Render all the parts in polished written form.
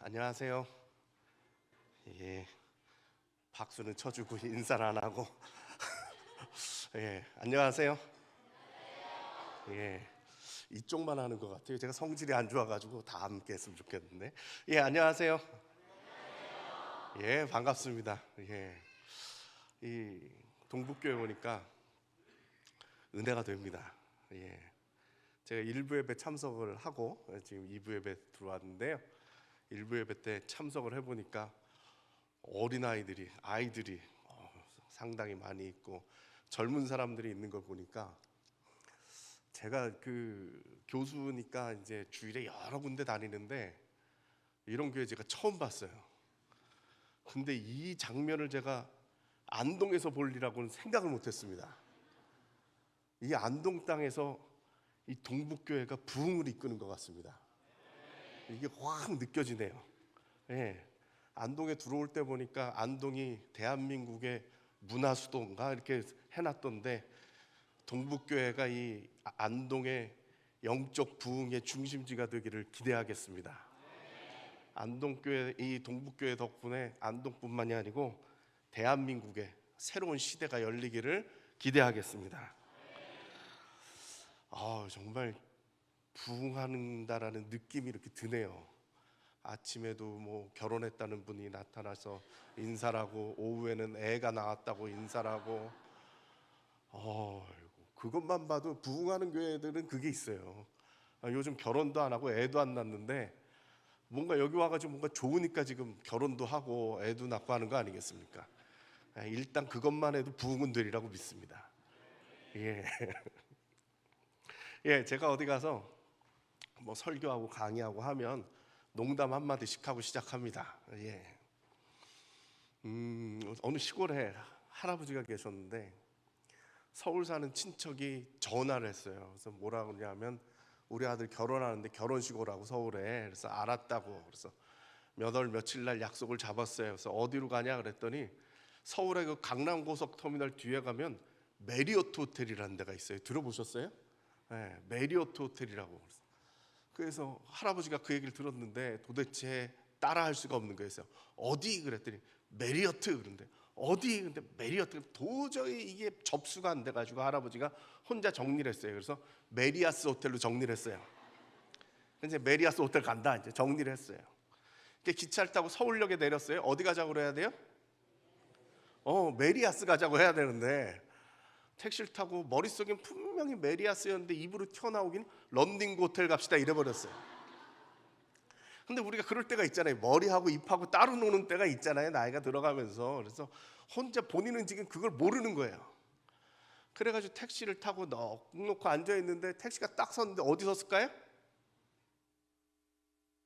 안녕하세요. 예, 박수는 쳐주고 인사를 안 하고. 안녕하세요. 예, 이쪽만 하는 것 같아요. 제가 성질이 안 좋아가지고 다 함께 했으면 좋겠는데. 안녕하세요. 반갑습니다. 이 동북교회 오니까 은혜가 됩니다. 제가 일부 예배 참석을 하고 지금 2부 예배 들어왔는데요. 일부 예배 때 참석을 해보니까 아이들이 상당히 많이 있고 젊은 사람들이 있는 걸 보니까, 제가 그 교수니까 이제 주일에 여러 군데 다니는데 이런 교회 제가 처음 봤어요. 근데 이 장면을 제가 안동에서 볼리라고는 생각을 못했습니다. 이 안동 땅에서 이 동북교회가 부흥을 이끄는 것 같습니다. 이게 확 느껴지네요. 안동에 들어올 때 보니까 안동이 대한민국의 문화수도인가 이렇게 해놨던데, 동북교회가 이 안동의 영적 부흥의 중심지가 되기를 기대하겠습니다. 안동교회, 이 동북교회 덕분에 안동뿐만이 아니고 대한민국의 새로운 시대가 열리기를 기대하겠습니다. 정말 부흥한다라는 느낌이 이렇게 드네요. 아침에도 뭐 결혼했다는 분이 나타나서 인사를 하고, 오후에는 애가 나왔다고 인사를 하고, 그것만 봐도 부흥하는 교회들은 그게 있어요. 요즘 결혼도 안 하고 애도 안 낳는데 뭔가 여기 와가지고 뭔가 좋으니까 지금 결혼도 하고 애도 낳고 하는 거 아니겠습니까? 일단 그것만 해도 부흥은 되리라고 믿습니다. 제가 어디 가서 뭐 설교하고 강의하고 하면 농담 한마디씩 하고 시작합니다. 어느 시골에 할아버지가 계셨는데 서울 사는 친척이 전화를 했어요. 그래서 뭐라 그러냐면, 우리 아들 결혼하는데 결혼식 오라고 서울에. 그래서 알았다고. 그래서 몇 월 며칠 날 약속을 잡았어요. 그래서 어디로 가냐 그랬더니, 서울의 그 강남고속터미널 뒤에 가면 메리어트 호텔이라는 데가 있어요. 들어보셨어요? 메리어트 호텔이라고. 그래서 할아버지가 그 얘기를 들었는데 도대체 따라할 수가 없는 거예요. 그래서 어디 그랬더니 메리어트. 그런데 어디? 근데 메리어트. 도저히 이게 접수가 안 돼가지고 할아버지가 혼자 정리를 했어요. 그래서 메리아스 호텔로 정리를 했어요. 이제 메리아스 호텔 간다 이제 정리를 했어요. 기차를 타고 서울역에 내렸어요. 어디 가자고 그래야 돼요? 메리아스 가자고 해야 되는데, 택시를 타고 머릿속엔 분명히 메리아스였는데 입으로 튀어나오긴 런닝구 호텔 갑시다 이래버렸어요. 근데 우리가 그럴 때가 있잖아요. 머리하고 입하고 따로 노는 때가 있잖아요, 나이가 들어가면서. 그래서 혼자 본인은 지금 그걸 모르는 거예요. 그래가지고 택시를 타고 넉 놓고 앉아있는데 택시가 딱 섰는데 어디 섰을까요?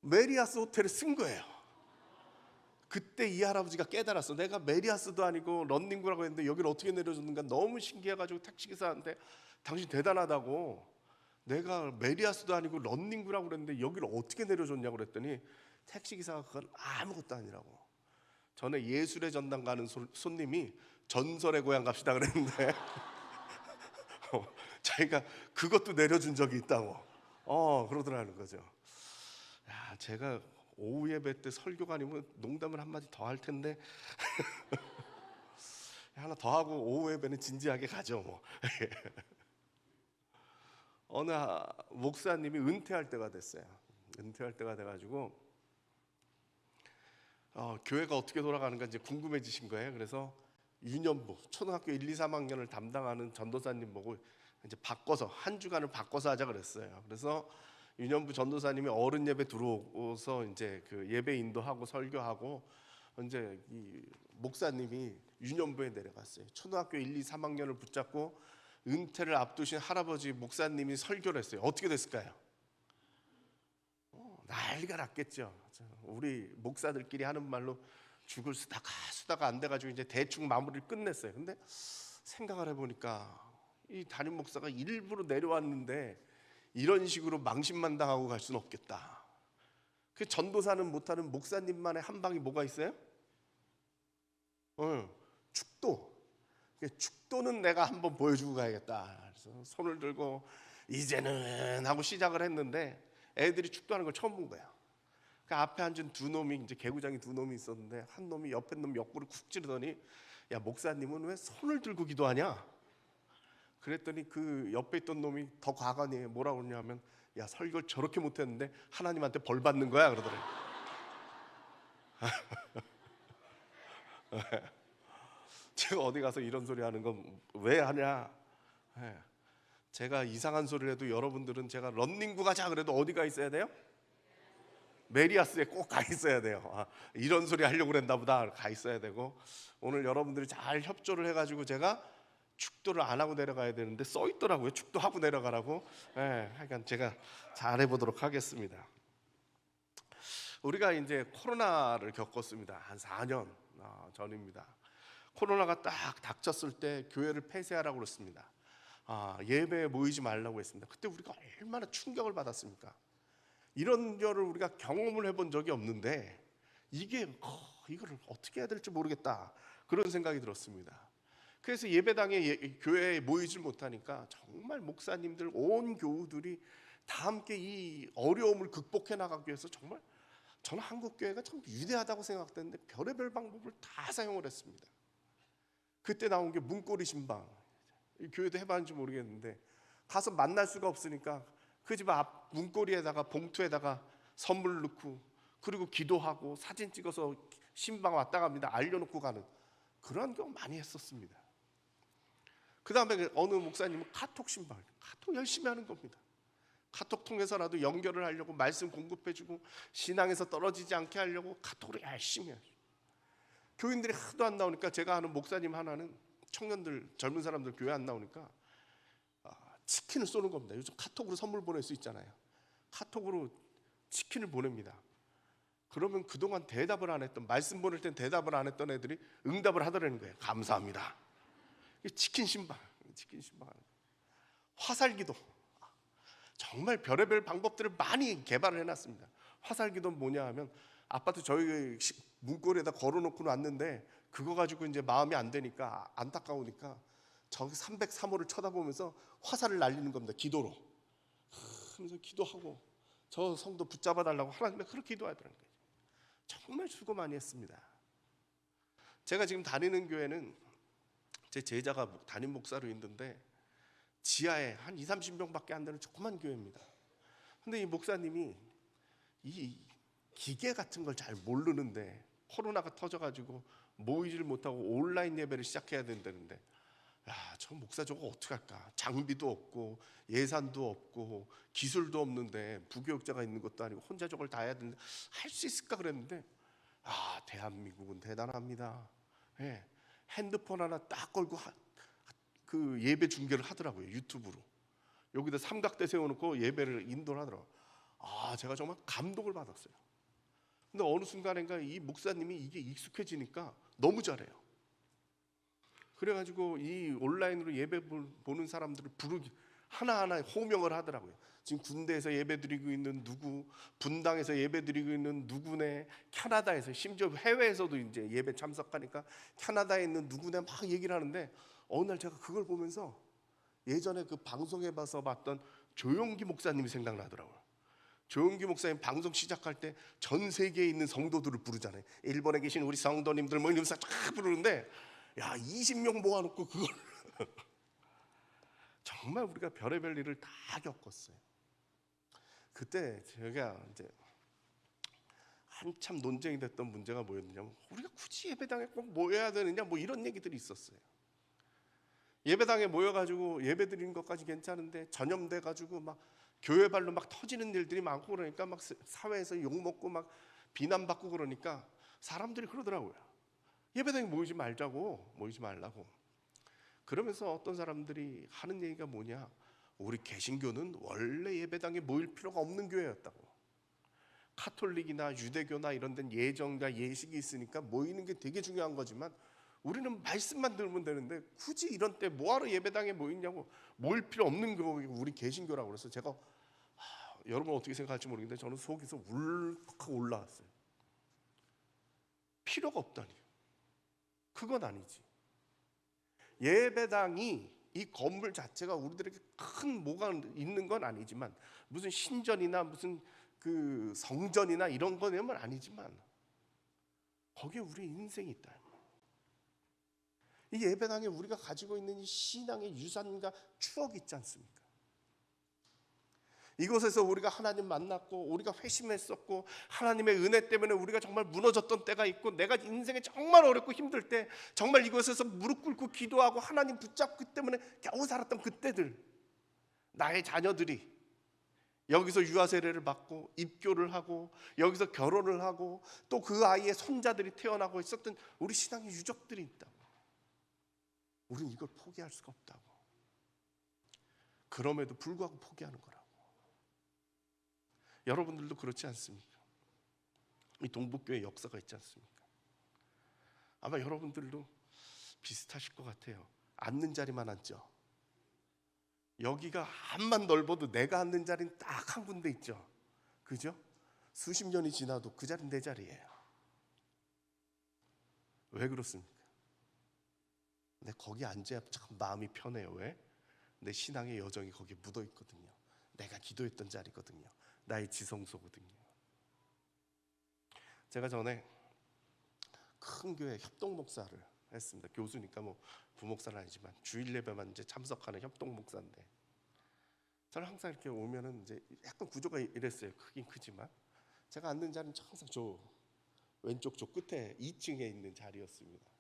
메리아스 호텔에 쓴 거예요. 그때 이 할아버지가 깨달았어. 내가 메리아스도 아니고 런닝구라고 했는데 여기를 어떻게 내려줬는가 너무 신기해가지고 택시기사한테, 당신 대단하다고, 내가 메리아스도 아니고 런닝구라고 그랬는데 여기를 어떻게 내려줬냐고 그랬더니, 택시기사가 그건 아무것도 아니라고. 전에 예술의 전당 가는 손님이 전설의 고향 갑시다 그랬는데 자기가 그것도 내려준 적이 있다고 그러더라는 거죠. 제가 오후 예배 때 설교가 아니면 농담을 한마디 더 할 텐데 하나 더 하고 오후 예배는 진지하게 가죠 뭐. 어느 목사님이 은퇴할 때가 됐어요. 은퇴할 때가 돼가지고 교회가 어떻게 돌아가는가 이제 궁금해지신 거예요. 그래서 유년부 초등학교 1, 2, 3학년을 담당하는 전도사님 보고 이제 바꿔서 한 주간을 바꿔서 하자 그랬어요. 그래서 유년부 전도사님이 어른 예배 들어오서 이제 그 예배 인도하고 설교하고, 이제 이 목사님이 유년부에 내려갔어요. 초등학교 1, 2, 3학년을 붙잡고 은퇴를 앞두신 할아버지 목사님이 설교를 했어요. 어떻게 됐을까요? 난리가 났겠죠. 우리 목사들끼리 하는 말로 죽을 수다가 안 돼가지고 이제 대충 마무리를 끝냈어요. 근데 생각을 해보니까 이 담임 목사가 일부러 내려왔는데 이런 식으로 망신만당하고 갈 수는 없겠다. 그 전도사는 못하는 목사님만의 한 방이 뭐가 있어요? 축도. 축도는 내가 한번 보여주고 가야겠다. 그래서 손을 들고 이제는 하고 시작을 했는데 애들이 축도하는 걸 처음 본 거야. 그 앞에 앉은 두 놈이 이제 개구장이 두 놈이 있었는데 한 놈이 옆에 놈 옆구리 쿡 찌르더니 야 목사님은 왜 손을 들고 기도하냐? 그랬더니 그 옆에 있던 놈이 더 과간히 뭐라고 그러냐면 야 설교를 저렇게 못했는데 하나님한테 벌 받는 거야 그러더래. 제가 어디 가서 이런 소리 하는 건 왜 하냐? 제가 이상한 소리를 해도 여러분들은 제가 런닝구 가자 그래도 어디가 있어야 돼요? 메리아스에 꼭 가 있어야 돼요. 이런 소리 하려고 그랬나 보다. 가 있어야 되고, 오늘 여러분들이 잘 협조를 해가지고 제가 축도를 안 하고 내려가야 되는데 써 있더라고요. 축도하고 내려가라고. 하여간 제가 잘 해보도록 하겠습니다. 우리가 이제 코로나를 겪었습니다. 한 4년 전입니다. 코로나가 딱 닥쳤을 때 교회를 폐쇄하라고 그랬습니다. 예배에 모이지 말라고 했습니다. 그때 우리가 얼마나 충격을 받았습니까? 이런 거를 우리가 경험을 해본 적이 없는데 이거를 어떻게 해야 될지 모르겠다 그런 생각이 들었습니다. 그래서 예배당에 교회에 모이질 못하니까 정말 목사님들 온 교우들이 다 함께 이 어려움을 극복해 나가기 위해서 정말 저는 한국 교회가 참 위대하다고 생각되는데 별의별 방법을 다 사용을 했습니다. 그때 나온 게 문고리 신방. 교회도 해봤는지 모르겠는데 가서 만날 수가 없으니까 그 집 앞 문고리에다가 봉투에다가 선물 넣고 그리고 기도하고 사진 찍어서 신방 왔다 갑니다 알려놓고 가는 그런 거 많이 했었습니다. 그 다음에 어느 목사님은 카톡 신방, 카톡 열심히 하는 겁니다. 카톡 통해서라도 연결을 하려고 말씀 공급해주고 신앙에서 떨어지지 않게 하려고 카톡으로 열심히 하죠. 교인들이 하도 안 나오니까 제가 아는 목사님 하나는 청년들 젊은 사람들 교회 안 나오니까 치킨을 쏘는 겁니다. 요즘 카톡으로 선물 보낼 수 있잖아요. 카톡으로 치킨을 보냅니다. 그러면 그동안 대답을 안 했던 말씀 보낼 땐 대답을 안 했던 애들이 응답을 하더라는 거예요. 감사합니다. 치킨 신방 화살기도 정말 별의별 방법들을 많이 개발을 해놨습니다. 화살기도는 뭐냐 하면 아파트 저희 문고리에다 걸어놓고 놨는데 그거 가지고 이제 마음이 안 되니까 안타까우니까 저기 303호를 쳐다보면서 화살을 날리는 겁니다. 기도로. 그러면서 기도하고 저 성도 붙잡아 달라고 하나님께 그렇게 기도하더라는 거예요. 정말 수고 많이 했습니다. 제가 지금 다니는 교회는 제 제자가 담임 목사로 있는데 지하에 한 20-30명밖에 안 되는 조그만 교회입니다. 근데 이 목사님이 이 기계 같은 걸 잘 모르는데 코로나가 터져가지고 모이질 못하고 온라인 예배를 시작해야 된다는데 야, 저 목사 저거 어떡할까? 장비도 없고 예산도 없고 기술도 없는데 부교육자가 있는 것도 아니고 혼자 저걸 다 해야 되는데 할 수 있을까 그랬는데 대한민국은 대단합니다. 핸드폰 하나 딱 걸고 그 예배 중계를 하더라고요. 유튜브로 여기다 삼각대 세워놓고 예배를 인도를 하더라고요. 제가 정말 감동을 받았어요. 근데 어느 순간인가 이 목사님이 이게 익숙해지니까 너무 잘해요. 그래가지고 이 온라인으로 예배 보는 사람들을 부르기 하나하나 호명을 하더라고요. 지금 군대에서 예배 드리고 있는 누구, 분당에서 예배 드리고 있는 누구네, 캐나다에서 심지어 해외에서도 이제 예배 참석하니까 캐나다에 있는 누구네 막 얘기를 하는데 어느 날 제가 그걸 보면서 예전에 그 방송에 봐서 봤던 조용기 목사님이 생각나더라고요. 조용기 목사님 방송 시작할 때 전 세계에 있는 성도들을 부르잖아요. 일본에 계신 우리 성도님들 뭐 이러면서 쫙 부르는데 20명 모아놓고 그걸 정말 우리가 별의별 일을 다 겪었어요. 그때 제가 이제 한참 논쟁이 됐던 문제가 뭐였느냐면 우리가 굳이 예배당에 꼭 모여야 되느냐 뭐 이런 얘기들이 있었어요. 예배당에 모여가지고 예배 드리는 것까지 괜찮은데 전염돼가지고 막 교회발로 막 터지는 일들이 많고 그러니까 막 사회에서 욕먹고 막 비난받고 그러니까 사람들이 그러더라고요. 예배당에 모이지 말라고. 그러면서 어떤 사람들이 하는 얘기가 뭐냐, 우리 개신교는 원래 예배당에 모일 필요가 없는 교회였다고. 카톨릭이나 유대교나 이런 데는 예정과 예식이 있으니까 모이는 게 되게 중요한 거지만 우리는 말씀만 들으면 되는데 굳이 이런 때 뭐하러 예배당에 모이냐고, 모일 필요 없는 교회가 우리 개신교라고. 그래서 제가 여러분 어떻게 생각할지 모르겠는데 저는 속에서 울컥 올라왔어요. 필요가 없다니, 그건 아니지. 예배당이 이 건물 자체가 우리들에게 큰 뭐가 있는 건 아니지만 무슨 신전이나 무슨 그 성전이나 이런 거는 아니지만 거기에 우리 인생이 있다. 이 예배당에 우리가 가지고 있는 이 신앙의 유산과 추억이 있지 않습니까? 이곳에서 우리가 하나님 만났고 우리가 회심했었고 하나님의 은혜 때문에 우리가 정말 무너졌던 때가 있고 내가 인생에 정말 어렵고 힘들 때 정말 이곳에서 무릎 꿇고 기도하고 하나님 붙잡기 때문에 겨우 살았던 그때들, 나의 자녀들이 여기서 유아 세례를 받고 입교를 하고 여기서 결혼을 하고 또 그 아이의 손자들이 태어나고 있었던 우리 신앙의 유적들이 있다고. 우리는 이걸 포기할 수가 없다고. 그럼에도 불구하고 포기하는 거라고. 여러분들도 그렇지 않습니까? 이 동북교회 역사가 있지 않습니까? 아마 여러분들도 비슷하실 것 같아요. 앉는 자리만 앉죠. 여기가 암만 넓어도 내가 앉는 자리는 딱 한 군데 있죠. 그죠? 수십 년이 지나도 그 자리는 내 자리예요. 왜 그렇습니까? 근데 거기 앉아야 참 마음이 편해요. 왜? 내 신앙의 여정이 거기에 묻어 있거든요. 내가 기도했던 자리거든요. 나의 지성소거든요. 제가 전에 큰 교회 협동 목사를 했습니다. 교수니까 뭐 부목사는 아니지만 주일 예배만 이제 참석하는 협동 목사인데, 저는 항상 이렇게 오면은 이제 약간 구조가 이랬어요. 크긴 크지만 제가 앉는 자리는 항상 저 왼쪽 저 끝에 2층에 있는 자리였습니다.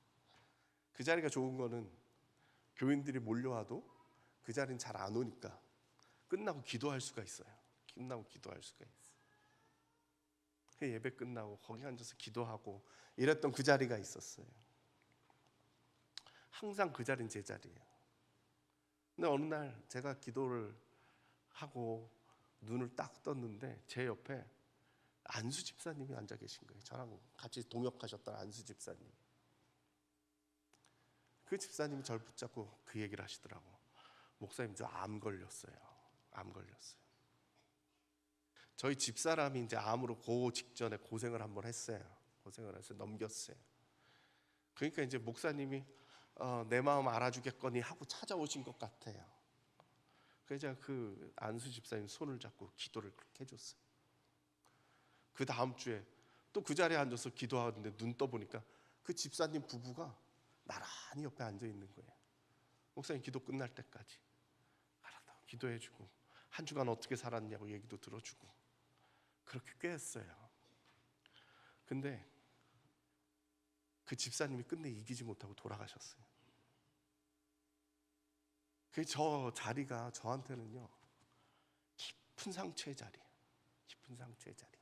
그 자리가 좋은 거는 교인들이 몰려와도 그 자리는 잘 안 오니까 끝나고 기도할 수가 있어요. 끝나고 기도할 수가 있어요. 그 예배 끝나고 거기 앉아서 기도하고 이랬던 그 자리가 있었어요. 항상 그 자리는 제 자리예요. 근데 어느 날 제가 기도를 하고 눈을 딱 떴는데 제 옆에 안수 집사님이 앉아 계신 거예요. 저랑 같이 동역하셨던 안수 집사님. 그 집사님이 저를 붙잡고 그 얘기를 하시더라고. 목사님, 저 암 걸렸어요. 암 걸렸어요. 저희 집사람이 이제 암으로 그 직전에 고생을 한번 했어요. 고생을 해서 넘겼어요. 그러니까 이제 목사님이 내 마음 알아주겠거니 하고 찾아오신 것 같아요. 그래서 제가 그 안수 집사님 손을 잡고 기도를 그렇게 해줬어요. 그 다음 주에 또 그 자리에 앉아서 기도하는데 눈 떠보니까 그 집사님 부부가 나란히 옆에 앉아 있는 거예요. 목사님 기도 끝날 때까지 알았다 기도해주고 한 주간 어떻게 살았냐고 얘기도 들어주고 그렇게 꽤 했어요. 근데 그 집사님이 끝내 이기지 못하고 돌아가셨어요. 저 자리가 저한테는요 깊은 상처의 자리예요. 깊은 상처의 자리.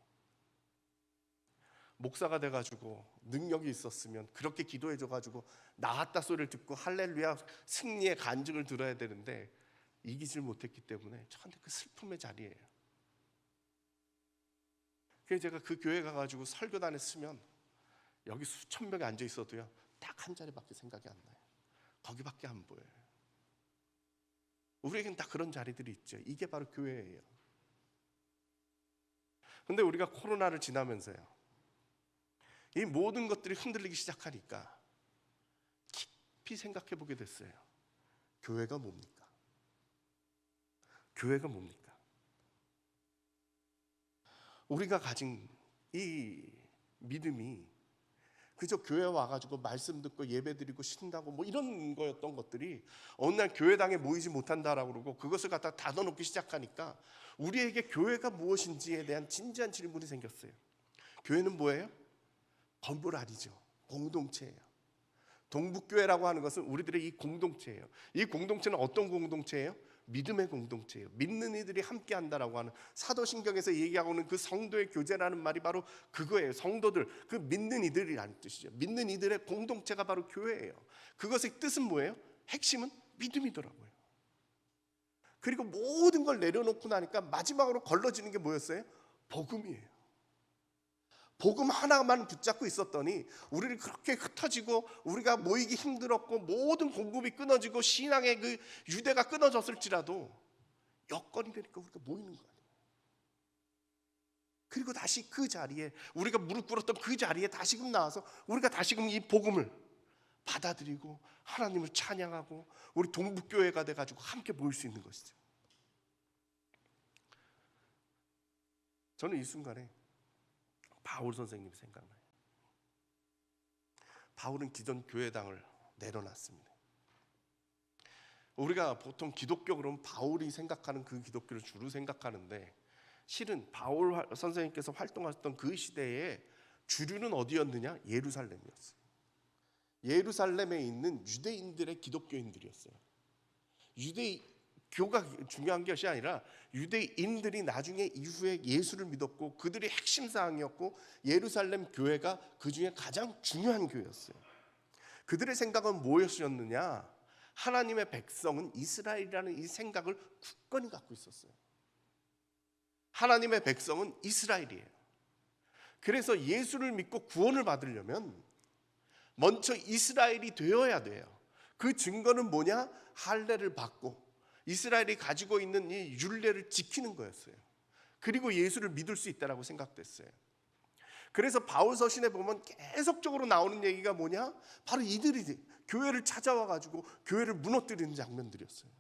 목사가 돼가지고 능력이 있었으면 그렇게 기도해줘가지고 나았다 소리를 듣고 할렐루야 승리의 간증을 들어야 되는데 이기질 못했기 때문에 저한테 그 슬픔의 자리예요. 그래서 제가 그 교회 가가지고 설교단에 쓰면 여기 수천 명이 앉아 있어도요 딱 한 자리밖에 생각이 안 나요. 거기밖에 안 보여요. 우리에겐 다 그런 자리들이 있죠. 이게 바로 교회예요. 근데 우리가 코로나를 지나면서요 이 모든 것들이 흔들리기 시작하니까 깊이 생각해 보게 됐어요. 교회가 뭡니까? 교회가 뭡니까? 우리가 가진 이 믿음이 그저 교회 와가지고 말씀 듣고 예배 드리고 쉰다고 뭐 이런 거였던 것들이 어느 날 교회당에 모이지 못한다라고 그러고 그것을 갖다 닫아놓기 시작하니까 우리에게 교회가 무엇인지에 대한 진지한 질문이 생겼어요. 교회는 뭐예요? 건물 아니죠. 공동체예요. 동북교회라고 하는 것은 우리들의 이 공동체예요. 이 공동체는 어떤 공동체예요? 믿음의 공동체예요. 믿는 이들이 함께 한다라고 하는 사도신경에서 얘기하고는 그 성도의 교제라는 말이 바로 그거예요. 성도들, 그 믿는 이들이라는 뜻이죠. 믿는 이들의 공동체가 바로 교회예요. 그것의 뜻은 뭐예요? 핵심은 믿음이더라고요. 그리고 모든 걸 내려놓고 나니까 마지막으로 걸러지는 게 뭐였어요? 복음이에요. 복음 하나만 붙잡고 있었더니 우리를 그렇게 흩어지고 우리가 모이기 힘들었고 모든 공급이 끊어지고 신앙의 그 유대가 끊어졌을지라도 여건이 되니까 우리가 모이는 거예요. 그리고 다시 그 자리에 우리가 무릎 꿇었던 그 자리에 다시금 나와서 우리가 다시금 이 복음을 받아들이고 하나님을 찬양하고 우리 동북교회가 돼가지고 함께 모일 수 있는 것이죠. 저는 이 순간에 바울 선생님이 생각나요. 바울은 기존 교회당을 내려놨습니다. 우리가 보통 기독교 그러면 바울이 생각하는 그 기독교를 주로 생각하는데, 실은 바울 선생님께서 활동하셨던 그 시대에 주류는 어디였느냐? 예루살렘이었어요. 예루살렘에 있는 유대인들의 기독교인들이었어요. 유대교가 중요한 것이 아니라 유대인들이 나중에 이후에 예수를 믿었고 그들이 핵심 사항이었고, 예루살렘 교회가 그 중에 가장 중요한 교회였어요. 그들의 생각은 무엇이었느냐? 하나님의 백성은 이스라엘이라는 이 생각을 굳건히 갖고 있었어요. 하나님의 백성은 이스라엘이에요. 그래서 예수를 믿고 구원을 받으려면 먼저 이스라엘이 되어야 돼요. 그 증거는 뭐냐? 할례를 받고 이스라엘이 가지고 있는 이 율례를 지키는 거였어요. 그리고 예수를 믿을 수 있다라고 생각됐어요. 그래서 바울 서신에 보면 계속적으로 나오는 얘기가 뭐냐? 바로 이들이 교회를 찾아와 가지고 교회를 무너뜨리는 장면들이었어요.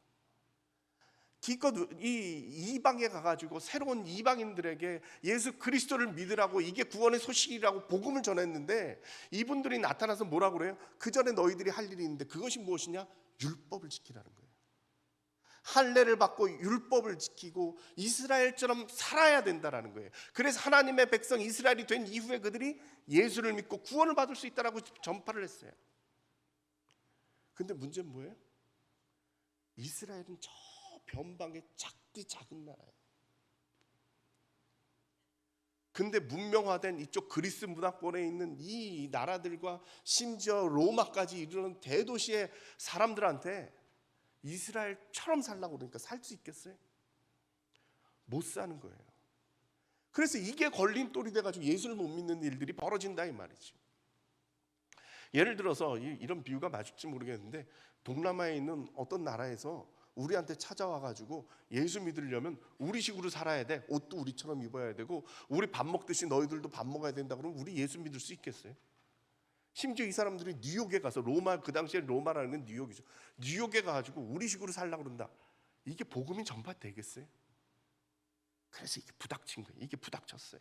기껏 이 이방에 가가지고 새로운 이방인들에게 예수 그리스도를 믿으라고, 이게 구원의 소식이라고 복음을 전했는데, 이분들이 나타나서 뭐라고 그래요? 그 전에 너희들이 할 일이 있는데 그것이 무엇이냐? 율법을 지키라는 거예요. 할례를 받고 율법을 지키고 이스라엘처럼 살아야 된다라는 거예요. 그래서 하나님의 백성 이스라엘이 된 이후에 그들이 예수를 믿고 구원을 받을 수 있다라고 전파를 했어요. 근데 문제는 뭐예요? 이스라엘은 저 변방의 작은 나라예요. 근데 문명화된 이쪽 그리스 문화권에 있는 이 나라들과 심지어 로마까지 이르는 대도시의 사람들한테 이스라엘처럼 살라고 그러니까 살 수 있겠어요? 못 사는 거예요. 그래서 이게 걸림돌이 돼가지고 예수를 못 믿는 일들이 벌어진다 이 말이죠. 예를 들어서 이런 비유가 맞을지 모르겠는데, 동남아에 있는 어떤 나라에서 우리한테 찾아와가지고 예수 믿으려면 우리식으로 살아야 돼, 옷도 우리처럼 입어야 되고 우리 밥 먹듯이 너희들도 밥 먹어야 된다 그러면 우리 예수 믿을 수 있겠어요? 심지어 이 사람들이 뉴욕에 가서, 로마, 그 당시에 로마라는 건 뉴욕이죠, 뉴욕에 가가지고 우리식으로 살려고 그런다. 이게 복음이 전파되겠어요? 그래서 이게 부닥친 거예요. 이게 부닥쳤어요.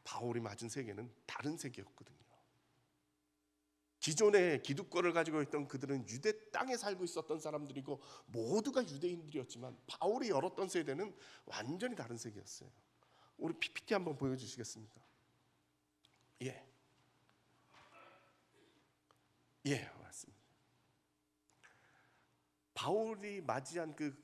바울이 맞은 세계는 다른 세계였거든요. 기존의 기득권을 가지고 있던 그들은 유대 땅에 살고 있었던 사람들이고 모두가 유대인들이었지만, 바울이 열었던 세대는 완전히 다른 세계였어요. 우리 PPT 한번 보여주시겠습니까? 맞습니다. 바울이 맞이한 그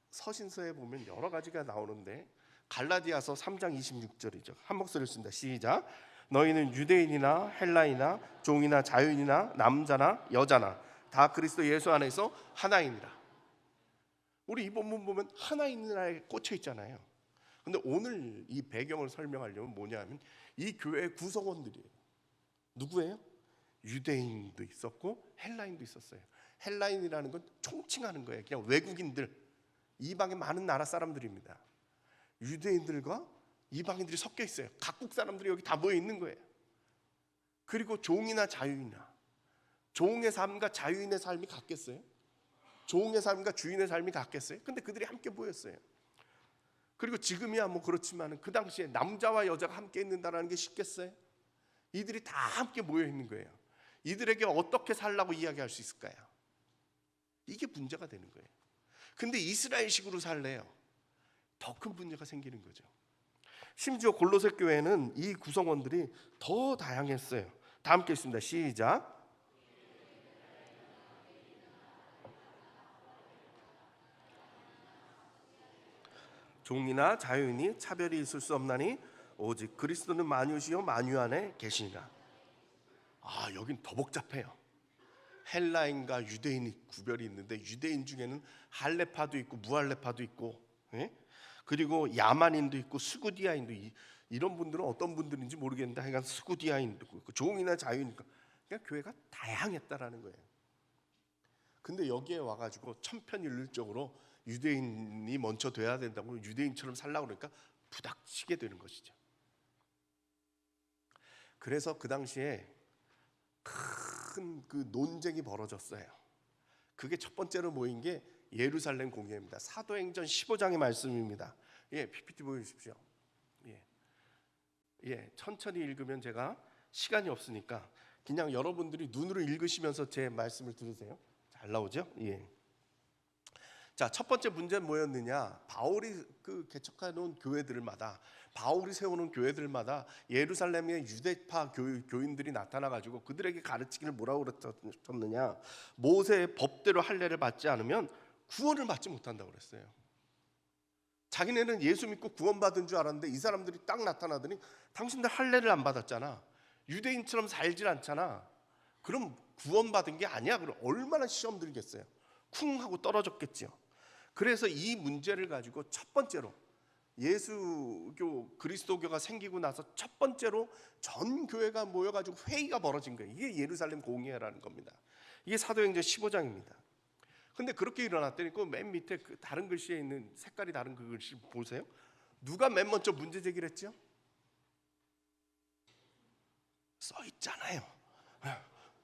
서신서에 보면 여러 가지가 나오는데, 갈라디아서 3장 26절이죠. 한 목소리를 쓴다. 시작. 너희는 유대인이나 헬라이나 종이나 자유인이나 남자나 여자나 다 그리스도 예수 안에서 하나이니라. 우리 이 본문 보면 하나이니라에 꽂혀 있잖아요. 근데 오늘 이 배경을 설명하려면 뭐냐면, 이 교회의 구성원들이에요. 누구예요? 유대인도 있었고 헬라인도 있었어요. 헬라인이라는 건 총칭하는 거예요. 그냥 외국인들, 이방의 많은 나라 사람들입니다. 유대인들과 이방인들이 섞여 있어요. 각국 사람들이 여기 다 모여 있는 거예요. 그리고 종이나 자유이나, 종의 삶과 자유인의 삶이 같겠어요? 종의 삶과 주인의 삶이 같겠어요? 근데 그들이 함께 모였어요. 그리고 지금이야 뭐 그렇지만 그 당시에 남자와 여자가 함께 있는다라는 게 쉽겠어요? 이들이 다 함께 모여 있는 거예요. 이들에게 어떻게 살라고 이야기할 수 있을까요? 이게 문제가 되는 거예요. 근데 이스라엘식으로 살래요. 더 큰 문제가 생기는 거죠. 심지어 골로새 교회는 이 구성원들이 더 다양했어요. 다 함께 읽습니다. 시작. 종이나 자유인이 차별이 있을 수 없나니 오직 그리스도는 만유시요 만유 안에 계시니라. 여긴 더 복잡해요. 헬라인과 유대인이 구별이 있는데, 유대인 중에는 할레파도 있고 무할레파도 있고, 그리고 야만인도 있고 스구디아인도, 이런 분들은 어떤 분들인지 모르겠는데 하여간 스구디아인도 있고 종이나 자유니까 그냥 교회가 다양했다라는 거예요. 근데 여기에 와가지고 천편일률적으로 유대인이 먼저 돼야 된다고, 유대인처럼 살라고 그러니까 부닥치게 되는 것이죠. 그래서 그 당시에 큰 그 논쟁이 벌어졌어요. 그게 첫 번째로 모인 게 예루살렘 공회입니다. 사도행전 15장의 말씀입니다. PPT 보여주십시오. 천천히 읽으면 제가 시간이 없으니까 그냥 여러분들이 눈으로 읽으시면서 제 말씀을 들으세요. 잘 나오죠? 자, 첫 번째 문제는 뭐였느냐? 바울이 개척해 놓은 교회들마다, 바울이 세우는 교회들마다 예루살렘의 유대파 교인들이 나타나 가지고 그들에게 가르치기를 뭐라고 그랬느냐? 모세의 법대로 할례를 받지 않으면 구원을 받지 못한다고 그랬어요. 자기네는 예수 믿고 구원받은 줄 알았는데 이 사람들이 딱 나타나더니 당신들 할례를 안 받았잖아, 유대인처럼 살질 않잖아, 그럼 구원받은 게 아니야. 그럼 얼마나 시험 들겠어요. 쿵 하고 떨어졌겠죠. 그래서 이 문제를 가지고 첫 번째로 예수교, 그리스도교가 생기고 나서 첫 번째로 전 교회가 모여가지고 회의가 벌어진 거예요. 이게 예루살렘 공의회라는 겁니다. 이게 사도행전 15장입니다. 근데 그렇게 일어났더니 그 맨 밑에 그 다른 글씨에 있는 색깔이 다른 그 글씨 보세요. 누가 맨 먼저 문제 제기를 했죠? 써 있잖아요.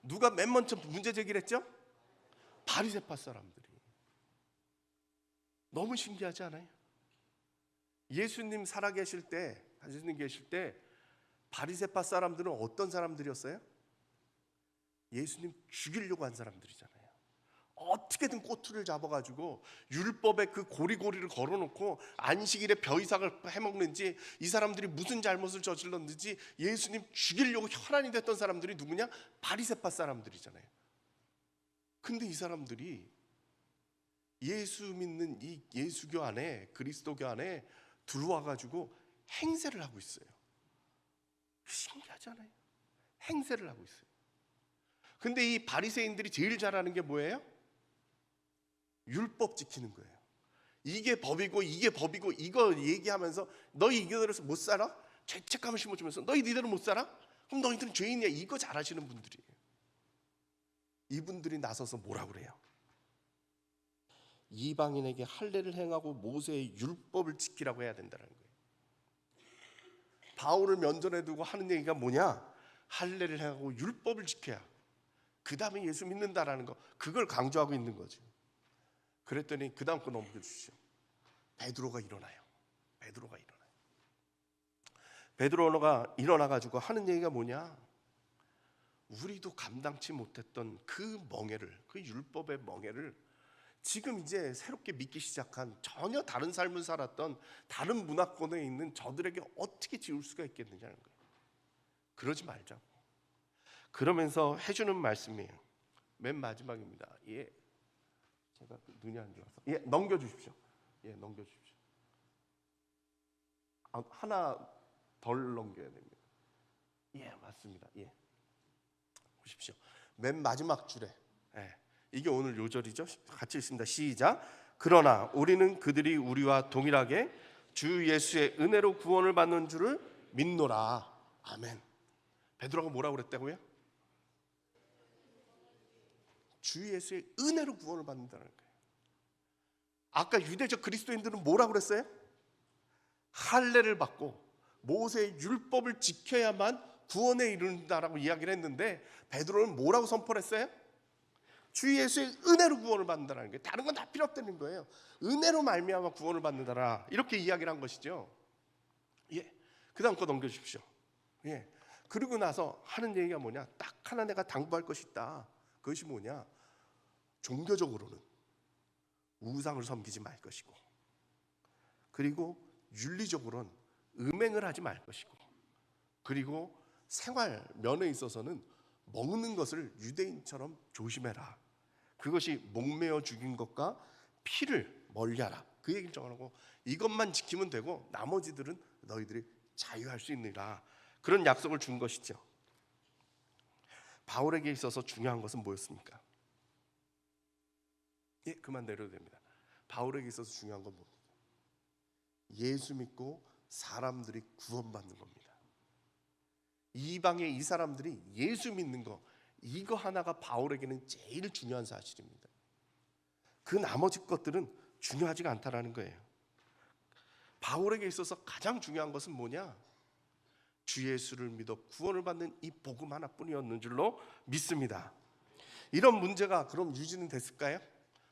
누가 맨 먼저 문제 제기를 했죠? 바리새파 사람들이. 너무 신기하지 않아요? 예수님 살아계실 때, 예수님 계실 때 바리새파 사람들은 어떤 사람들이었어요? 예수님 죽이려고 한 사람들이잖아요. 어떻게든 꼬투리를 잡아가지고 율법에 그 고리고리를 걸어놓고 안식일에 벼이삭을 해먹는지, 이 사람들이 무슨 잘못을 저질렀는지 예수님 죽이려고 혈안이 됐던 사람들이 누구냐? 바리새파 사람들이잖아요. 근데 이 사람들이 예수 믿는 이 예수교 안에, 그리스도교 안에 들어와가지고 행세를 하고 있어요. 신기하지 않아요? 행세를 하고 있어요. 근데 이 바리새인들이 제일 잘하는 게 뭐예요? 율법 지키는 거예요. 이게 법이고 이게 법이고 이거 얘기하면서 너희 이거대로 못 살아? 죄책감을 심어주면서 너희 니대로 못 살아? 그럼 너희들은 죄인이야. 이거 잘하시는 분들이에요. 이분들이 나서서 뭐라 그래요? 이방인에게 할례를 행하고 모세의 율법을 지키라고 해야 된다는 거예요. 바울을 면전에 두고 하는 얘기가 뭐냐? 할례를 행하고 율법을 지켜야 그 다음에 예수 믿는다라는 거, 그걸 강조하고 있는 거죠. 그랬더니 그 다음 거 넘겨주시죠. 베드로가 일어나요. 베드로가 일어나가지고 하는 얘기가 뭐냐? 우리도 감당치 못했던 그 멍에를, 그 율법의 멍에를 지금 이제 새롭게 믿기 시작한, 전혀 다른 삶을 살았던 다른 문화권에 있는 저들에게 어떻게 지울 수가 있겠느냐는 거예요. 그러지 말자고. 그러면서 해주는 말씀이에요. 맨 마지막입니다. 제가 눈이 안 좋아서 넘겨주십시오. 넘겨주십시오. 하나 덜 넘겨야 됩니다. 맞습니다. 보십시오. 맨 마지막 줄에 이게 오늘 요절이죠. 같이 읽습니다. 시작. 그러나 우리는 그들이 우리와 동일하게 주 예수의 은혜로 구원을 받는 줄을 믿노라. 아멘. 베드로가 뭐라고 그랬다고요? 주 예수의 은혜로 구원을 받는다는 거예요. 아까 유대적 그리스도인들은 뭐라고 그랬어요? 할례를 받고 모세의 율법을 지켜야만 구원에 이른다라고 이야기를 했는데, 베드로는 뭐라고 선포를 했어요? 주 예수의 은혜로 구원을 받는다는 거예요. 다른 건 다 필요 없다는 거예요. 은혜로 말미암아 구원을 받는다라, 이렇게 이야기를 한 것이죠. 그 다음 거 넘겨주십시오. 그리고 나서 하는 얘기가 뭐냐? 딱 하나 내가 당부할 것이 있다. 그것이 뭐냐? 종교적으로는 우상을 섬기지 말 것이고, 그리고 윤리적으로는 음행을 하지 말 것이고, 그리고 생활 면에 있어서는 먹는 것을 유대인처럼 조심해라. 그것이 목매어 죽인 것과 피를 멀리하라. 그 얘기를 정하고, 이것만 지키면 되고 나머지들은 너희들이 자유할 수 있느라, 그런 약속을 준 것이죠. 바울에게 있어서 중요한 것은 뭐였습니까? 그만 내려도 됩니다. 바울에게 있어서 중요한 건 뭡니까? 예수 믿고 사람들이 구원받는 겁니다. 이방의 이 사람들이 예수 믿는 거, 이거 하나가 바울에게는 제일 중요한 사실입니다. 그 나머지 것들은 중요하지가 않다라는 거예요. 바울에게 있어서 가장 중요한 것은 뭐냐? 주 예수를 믿어 구원을 받는 이 복음 하나뿐이었는 줄로 믿습니다. 이런 문제가 그럼 유지는 됐을까요?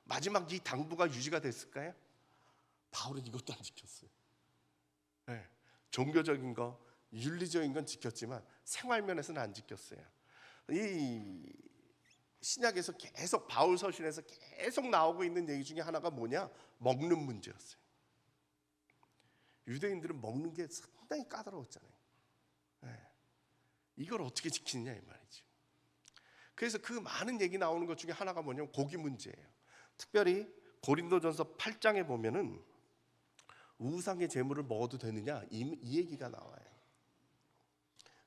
마지막 이 당부가 유지가 됐을까요? 바울은 이것도 안 지켰어요. 종교적인 거, 윤리적인 건 지켰지만 생활면에서는 안 지켰어요. 이 신약에서 계속 바울 서신에서 계속 나오고 있는 얘기 중에 하나가 뭐냐? 먹는 문제였어요. 유대인들은 먹는 게 상당히 까다로웠잖아요. 네. 이걸 어떻게 지키느냐 이 말이죠. 그래서 그 많은 얘기 나오는 것 중에 하나가 뭐냐면 고기 문제예요. 특별히 고린도전서 8장에 보면은 우상의 제물을 먹어도 되느냐 이 얘기가 나와요.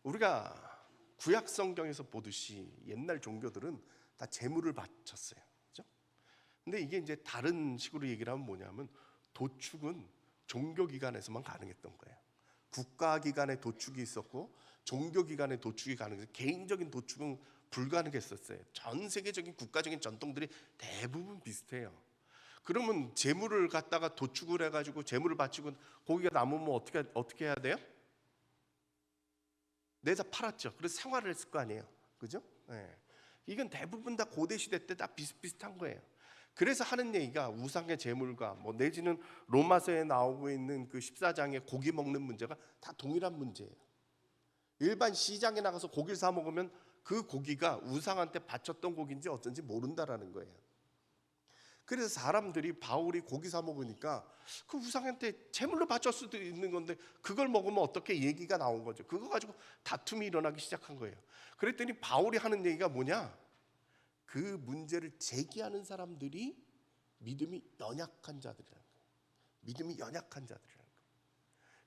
우리가 구약 성경에서 보듯이 옛날 종교들은 다 제물을 바쳤어요. 그렇죠? 근데 이게 이제 다른 식으로 얘기를 하면 뭐냐면 도축은 종교 기관에서만 가능했던 거예요. 국가 기관의 도축이 있었고 종교 기관의 도축이 가능해서 개인적인 도축은 불가능했었어요. 전 세계적인 국가적인 전통들이 대부분 비슷해요. 그러면 제물을 갖다가 도축을 해가지고 제물을 바치고 고기가 남으면 어떻게 해야 돼요? 내다 팔았죠. 그래서 생활을 했을 거 아니에요. 그죠? 네. 이건 대부분 다 고대 시대 때 다 비슷비슷한 거예요. 그래서 하는 얘기가 우상의 제물과 뭐 내지는 로마서에 나오고 있는 그 14장의 고기 먹는 문제가 다 동일한 문제예요. 일반 시장에 나가서 고기를 사 먹으면 그 고기가 우상한테 바쳤던 고기인지 어쩐지 모른다라는 거예요. 그래서 사람들이 바울이 고기 사 먹으니까 그 우상한테 제물로 바칠 수도 있는 건데 그걸 먹으면 어떻게 얘기가 나온 거죠. 그거 가지고 다툼이 일어나기 시작한 거예요. 그랬더니 바울이 하는 얘기가 뭐냐? 그 문제를 제기하는 사람들이 믿음이 연약한 자들이라는 거예요. 믿음이 연약한 자들이라는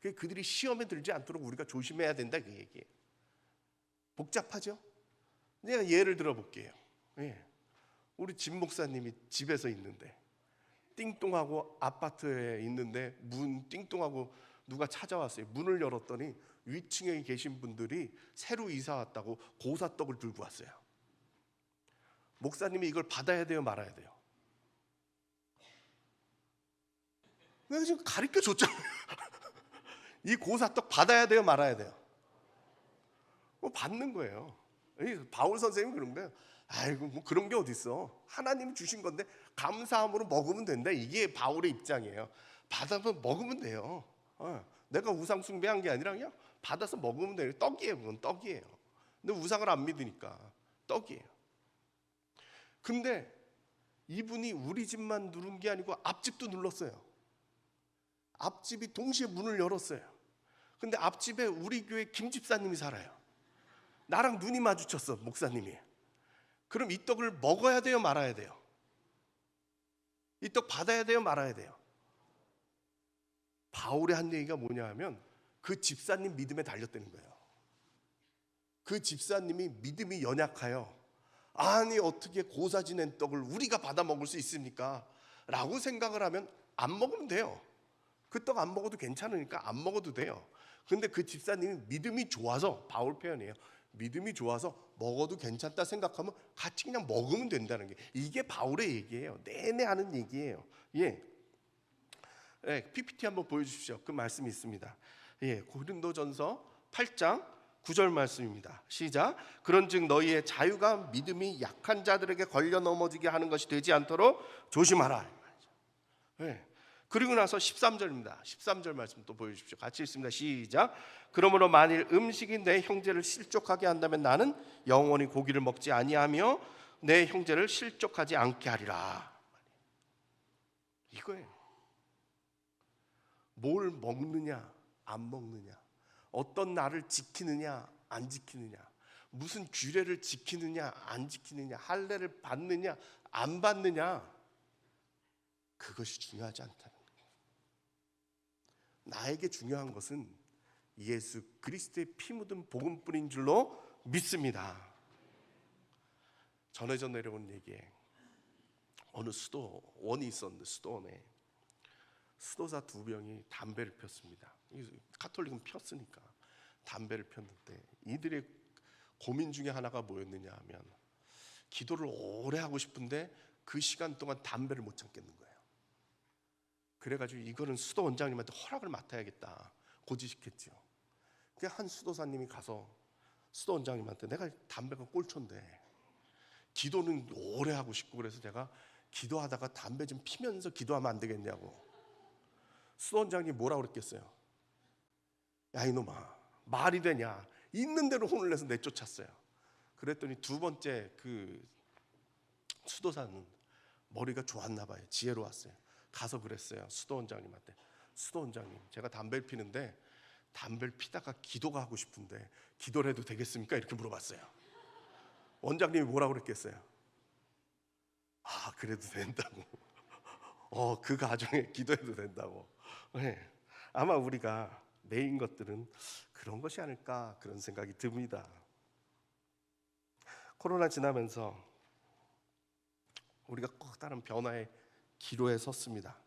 거예요. 그들이 시험에 들지 않도록 우리가 조심해야 된다 그 얘기예요. 복잡하죠? 내가 예를 들어 볼게요. 예. 우리 진 목사님이 집에서 있는데 띵동하고 아파트에 있는데 문 띵동하고 누가 찾아왔어요. 문을 열었더니 위층에 계신 분들이 새로 이사 왔다고 고사떡을 들고 왔어요. 목사님이 이걸 받아야 돼요, 말아야 돼요? 내가 지금 가르쳐 줬잖아요. 이 고사떡 받아야 돼요, 말아야 돼요? 받는 거예요. 바울 선생님이 그런 거예요. 아이고 뭐 그런 게 어딨어. 하나님이 주신 건데 감사함으로 먹으면 된다. 이게 바울의 입장이에요. 받아서 먹으면 돼요. 내가 우상 숭배한 게 아니라 그냥 받아서 먹으면 돼요. 떡이에요. 그건 떡이에요. 근데 우상을 안 믿으니까 떡이에요. 근데 이분이 우리 집만 누른 게 아니고 앞집도 눌렀어요. 앞집이 동시에 문을 열었어요. 근데 앞집에 우리 교회 김 집사님이 살아요. 나랑 눈이 마주쳤어, 목사님이. 그럼 이 떡을 먹어야 돼요, 말아야 돼요? 이 떡 받아야 돼요, 말아야 돼요? 바울의 한 얘기가 뭐냐 하면 그 집사님 믿음에 달렸다는 거예요. 그 집사님이 믿음이 연약하여 아니 어떻게 고사 지낸 떡을 우리가 받아 먹을 수 있습니까? 라고 생각을 하면 안 먹으면 돼요. 그 떡 안 먹어도 괜찮으니까 안 먹어도 돼요. 근데 그 집사님이 믿음이 좋아서, 바울 표현이에요, 믿음이 좋아서 먹어도 괜찮다 생각하면 같이 그냥 먹으면 된다는 게, 이게 바울의 얘기예요. 내내 하는 얘기예요. 예. PPT 한번 보여주십시오. 그 말씀이 있습니다. 예, 고린도전서 8장 9절 말씀입니다. 시작. 그런즉 너희의 자유가 믿음이 약한 자들에게 걸려 넘어지게 하는 것이 되지 않도록 조심하라. 예. 그리고 나서 13절입니다. 13절 말씀 또 보여주십시오. 같이 읽습니다. 시작. 그러므로 만일 음식이 내 형제를 실족하게 한다면 나는 영원히 고기를 먹지 아니하며 내 형제를 실족하지 않게 하리라. 이거예요. 뭘 먹느냐 안 먹느냐, 어떤 날을 지키느냐 안 지키느냐, 무슨 규례를 지키느냐 안 지키느냐, 할례를 받느냐 안 받느냐, 그것이 중요하지 않다는 거예요. 나에게 중요한 것은 예수 그리스도의 피 묻은 복음뿐인 줄로 믿습니다. 전해져 내려온 얘기에 어느 수도원이 있었는데 수도원에 수도사 2명이 담배를 폈습니다. 가톨릭은 폈으니까 담배를 폈는데 이들의 고민 중에 하나가 뭐였느냐 하면 기도를 오래 하고 싶은데 그 시간 동안 담배를 못 참겠는 거예요. 그래가지고 이거는 수도 원장님한테 허락을 맡아야겠다 고지시켰죠. 그 한 수도사님이 가서 수도 원장님한테 내가 담배가 꼴초인데 기도는 오래 하고 싶고 그래서 내가 기도하다가 담배 좀 피면서 기도하면 안 되겠냐고. 수도 원장님이 뭐라고 그랬겠어요? 야 이놈아, 말이 되냐? 있는 대로 혼을 내서 내쫓았어요. 그랬더니 두 번째 그 수도사는 머리가 좋았나 봐요. 지혜로웠어요. 가서 그랬어요. 수도 원장님한테. 수도 원장님, 제가 담배를 피는데 담배를 피다가 기도가 하고 싶은데 기도를 해도 되겠습니까? 이렇게 물어봤어요. 원장님이 뭐라고 그랬겠어요? 아, 그래도 된다고. 그 가정에 기도해도 된다고. 네. 아마 우리가 메인 것들은 그런 것이 아닐까 그런 생각이 듭니다. 코로나 지나면서 우리가 꼭 다른 변화의 기로에 섰습니다.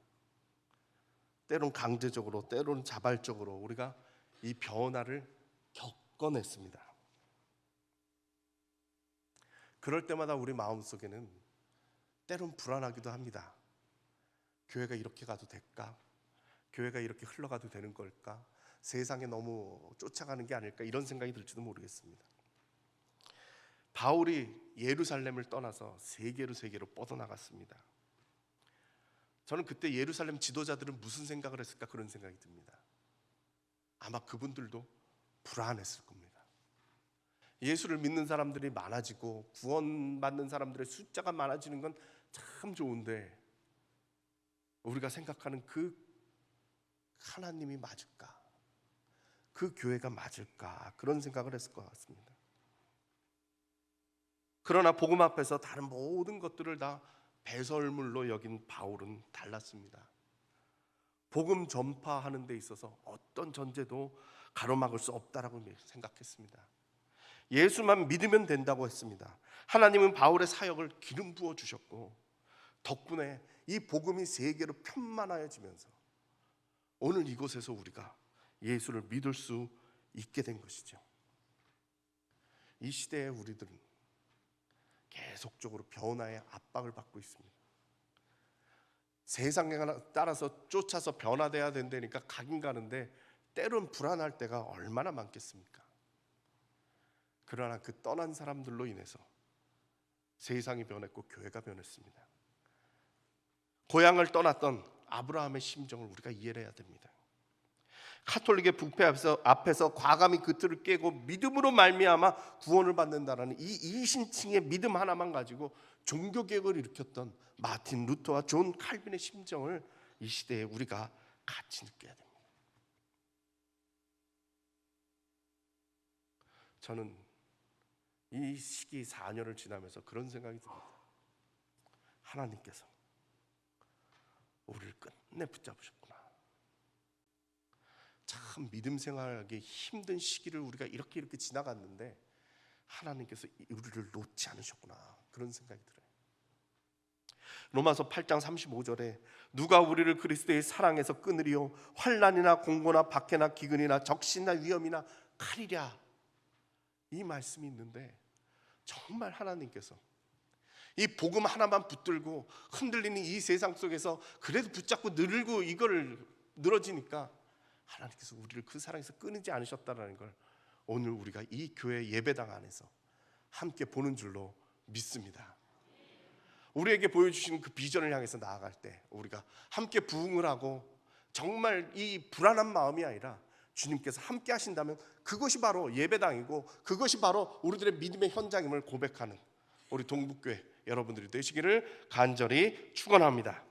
때론 강제적으로, 때론 자발적으로 우리가 이 변화를 겪어냈습니다. 그럴 때마다 우리 마음속에는 때론 불안하기도 합니다. 교회가 이렇게 가도 될까? 교회가 이렇게 흘러가도 되는 걸까? 세상에 너무 쫓아가는 게 아닐까? 이런 생각이 들지도 모르겠습니다. 바울이 예루살렘을 떠나서 세계로 뻗어나갔습니다. 저는 그때 예루살렘 지도자들은 무슨 생각을 했을까 그런 생각이 듭니다. 아마 그분들도 불안했을 겁니다. 예수를 믿는 사람들이 많아지고 구원받는 사람들의 숫자가 많아지는 건 참 좋은데 우리가 생각하는 그 하나님이 맞을까? 그 교회가 맞을까? 그런 생각을 했을 것 같습니다. 그러나 복음 앞에서 다른 모든 것들을 다 배설물로 여긴 바울은 달랐습니다. 복음 전파하는 데 있어서 어떤 전제도 가로막을 수 없다라고 생각했습니다. 예수만 믿으면 된다고 했습니다. 하나님은 바울의 사역을 기름 부어 주셨고 덕분에 이 복음이 세계로 편만하여지면서 오늘 이곳에서 우리가 예수를 믿을 수 있게 된 것이죠. 이 시대에 우리들은 계속적으로 변화의 압박을 받고 있습니다. 세상에 따라서 쫓아서 변화돼야 된다니까 가긴 가는데 때론 불안할 때가 얼마나 많겠습니까? 그러나 그 떠난 사람들로 인해서 세상이 변했고 교회가 변했습니다. 고향을 떠났던 아브라함의 심정을 우리가 이해를 해야 됩니다. 카톨릭의 부패 앞에서 과감히 그 틀을 깨고 믿음으로 말미암아 구원을 받는다라는 이 이신층의 믿음 하나만 가지고 종교개혁을 일으켰던 마틴 루터와 존 칼빈의 심정을 이 시대에 우리가 같이 느껴야 됩니다. 저는 이 시기 4년을 지나면서 그런 생각이 듭니다. 하나님께서 우리를 끝내 붙잡으셨구나. 참 믿음 생활하기 힘든 시기를 우리가 이렇게 지나갔는데 하나님께서 우리를 놓지 않으셨구나 그런 생각이 들어요. 로마서 8장 35절에 누가 우리를 그리스도의 사랑에서 끊으리요 환난이나 공고나 박해나 기근이나 적신이나 위험이나 칼이랴 이 말씀이 있는데 정말 하나님께서 이 복음 하나만 붙들고 흔들리는 이 세상 속에서 그래도 붙잡고 늘고 이거를 늘어지니까 하나님께서 우리를 그 사랑에서 끊이지 않으셨다는 걸 오늘 우리가 이 교회 예배당 안에서 함께 보는 줄로 믿습니다. 우리에게 보여주시는 그 비전을 향해서 나아갈 때 우리가 함께 부응을 하고 정말 이 불안한 마음이 아니라 주님께서 함께 하신다면 그것이 바로 예배당이고 그것이 바로 우리들의 믿음의 현장임을 고백하는 우리 동북교회 여러분들이 되시기를 간절히 축원합니다.